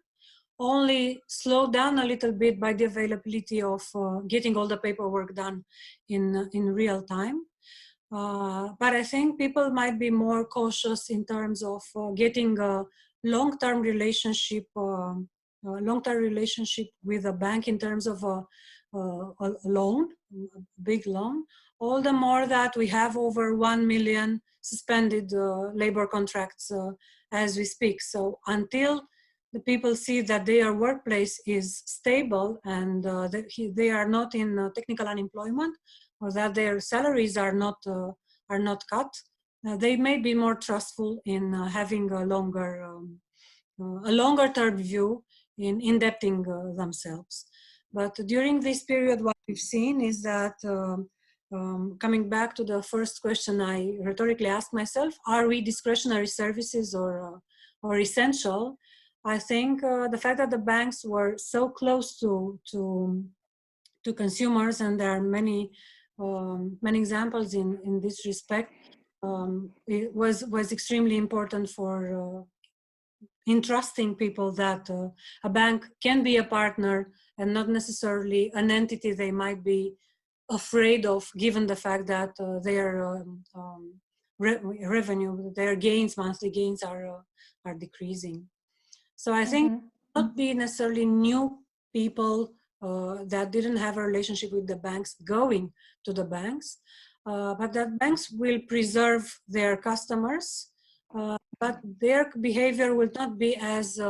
only slowed down a little bit by the availability of getting all the paperwork done in real time. But I think people might be more cautious in terms of getting a long-term relationship with a bank in terms of a loan, a big loan. All the more that we have over 1 million suspended labor contracts as we speak. So until the people see that their workplace is stable and they are not in technical unemployment, or that their salaries are not cut, they may be more trustful in having a longer term view in indebting themselves. But during this period, what we've seen is that coming back to the first question I rhetorically asked myself, are we discretionary services or essential? I think the fact that the banks were so close to consumers, and there are many examples in this respect, it was extremely important for entrusting people that a bank can be a partner and not necessarily an entity they might be afraid of, given the fact that their revenue, their gains, monthly gains are decreasing. So I think not be necessarily new people that didn't have a relationship with the banks going to the banks, but that banks will preserve their customers, but their behavior will not be as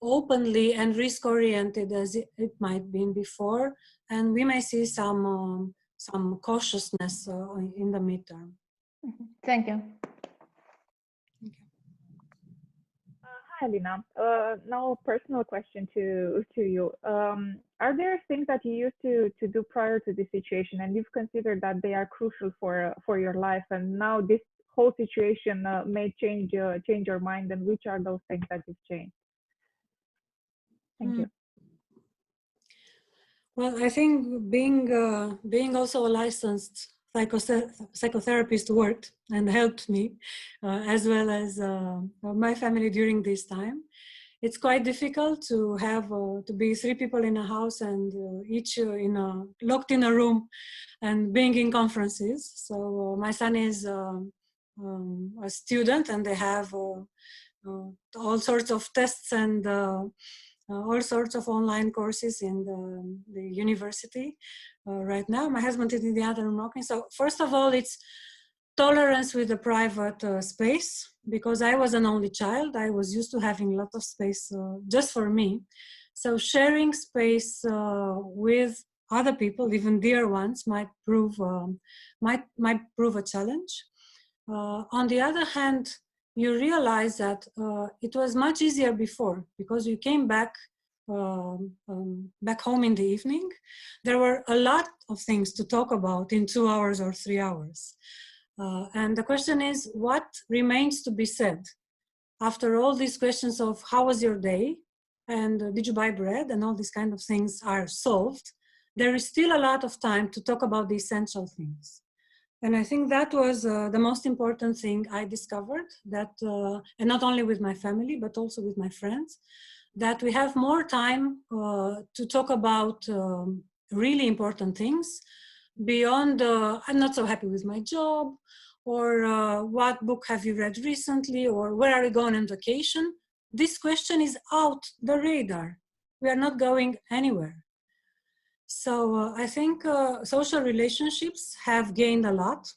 openly and risk-oriented as it might be before, and we may see some cautiousness in the midterm. Thank you. Hi, Alina. Now a personal question to you. Are there things that you used to do prior to this situation and you've considered that they are crucial for your life, and now this whole situation may change your mind, and which are those things that you've changed? Thank you. Well, I think being also a licensed psychotherapist worked and helped me, as well as my family during this time. It's quite difficult to have to be 3 people in a house and each locked in a room and being in conferences. So my son is a student, and they have all sorts of tests and all sorts of online courses in the university right now. My husband is in the other room working. So first of all, it's tolerance with the private space, because I was an only child. I was used to having a lot of space just for me. So sharing space with other people, even dear ones, might prove a challenge. On the other hand, you realize that it was much easier before, because you came back home in the evening. There were a lot of things to talk about in 2 hours or 3 hours. And the question is, what remains to be said? After all these questions of how was your day, and did you buy bread, and all these kind of things are solved, there is still a lot of time to talk about the essential things. And I think that was the most important thing I discovered, that, and not only with my family, but also with my friends, that we have more time to talk about really important things beyond, I'm not so happy with my job, or what book have you read recently, or where are we going on vacation? This question is out the radar. We are not going anywhere. So I think social relationships have gained a lot.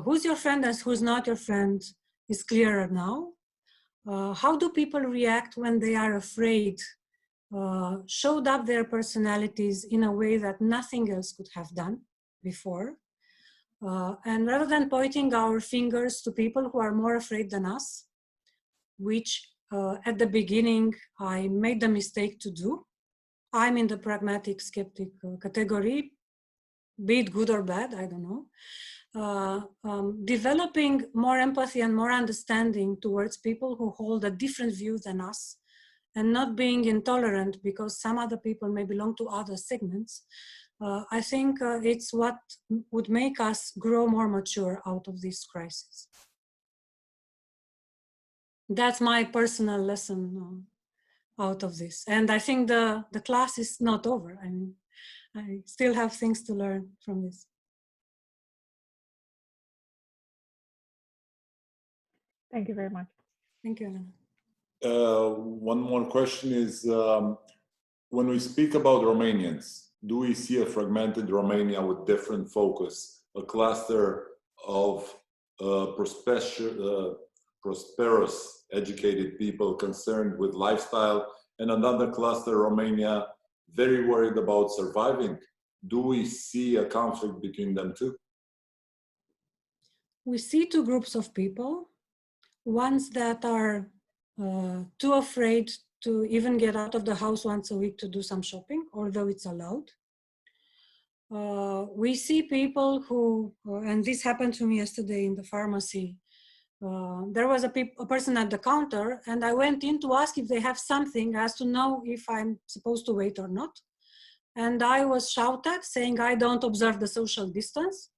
Who's your friend and who's not your friend is clearer now. How do people react when they are afraid? Showed up their personalities in a way that nothing else could have done before. And rather than pointing our fingers to people who are more afraid than us, which at the beginning I made the mistake to do, I'm in the pragmatic skeptic category, be it good or bad, I don't know. Developing more empathy and more understanding towards people who hold a different view than us, and not being intolerant because some other people may belong to other segments. I think it's what would make us grow more mature out of this crisis. That's my personal lesson out of this. And I think the class is not over. I mean, I still have things to learn from this. Thank you very much. Thank you, Alina. One more question is, when we speak about Romanians, do we see a fragmented Romania with different focus, a cluster of prosperous, educated people concerned with lifestyle, and another cluster, Romania, very worried about surviving? Do we see a conflict between them too? We see two groups of people, ones that are too afraid to even get out of the house once a week to do some shopping, although it's allowed. We see people who, and this happened to me yesterday in the pharmacy, there was a person at the counter, and I went in to ask if they have something as to know if I'm supposed to wait or not. And I was shouted saying I don't observe the social distance.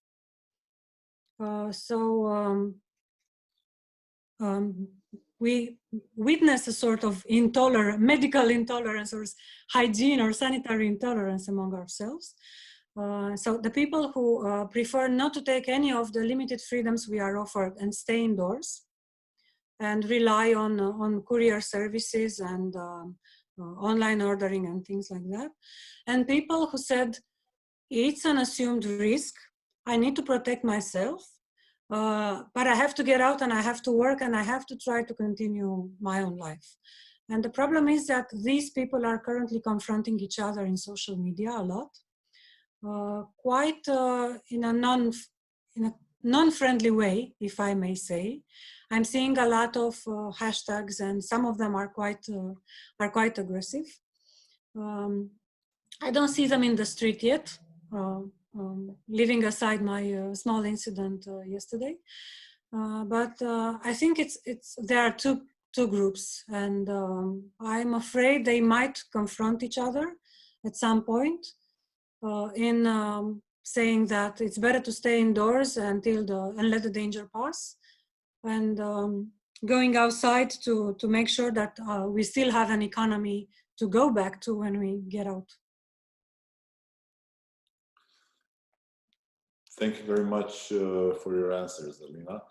We witness a sort of medical intolerance or hygiene or sanitary intolerance among ourselves. So the people who prefer not to take any of the limited freedoms we are offered and stay indoors and rely on courier services and online ordering and things like that. And people who said, it's an assumed risk, I need to protect myself, but I have to get out and I have to work and I have to try to continue my own life. And the problem is that these people are currently confronting each other in social media a lot, quite in a non-friendly way, if I may say. I'm seeing a lot of hashtags, and some of them are quite aggressive. I don't see them in the street yet, leaving aside my small incident yesterday. But I think there are two groups, and I'm afraid they might confront each other at some point in saying that it's better to stay indoors and let the danger pass, and going outside to make sure that we still have an economy to go back to when we get out. Thank you very much for your answers, Alina.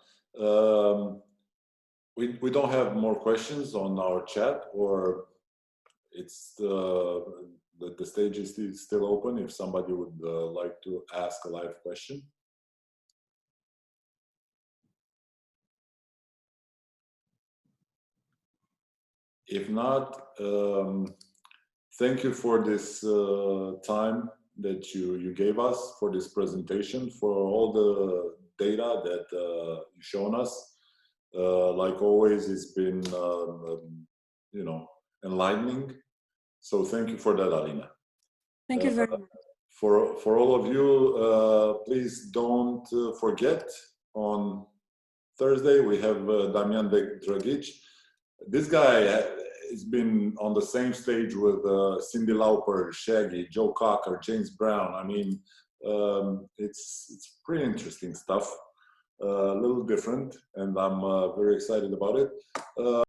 We don't have more questions on our chat, or it's the stage is still open if somebody would like to ask a live question. If not, thank you for this time that you gave us, for this presentation, for all the data that you've shown us. Like always, it's been enlightening. So thank you for that, Alina. Thank you very much. For all of you, please don't forget, on Thursday we have Damian Dragic. This guy has been on the same stage with Cyndi Lauper, Shaggy, Joe Cocker, James Brown. I mean, it's pretty interesting stuff, a little different, and I'm very excited about it.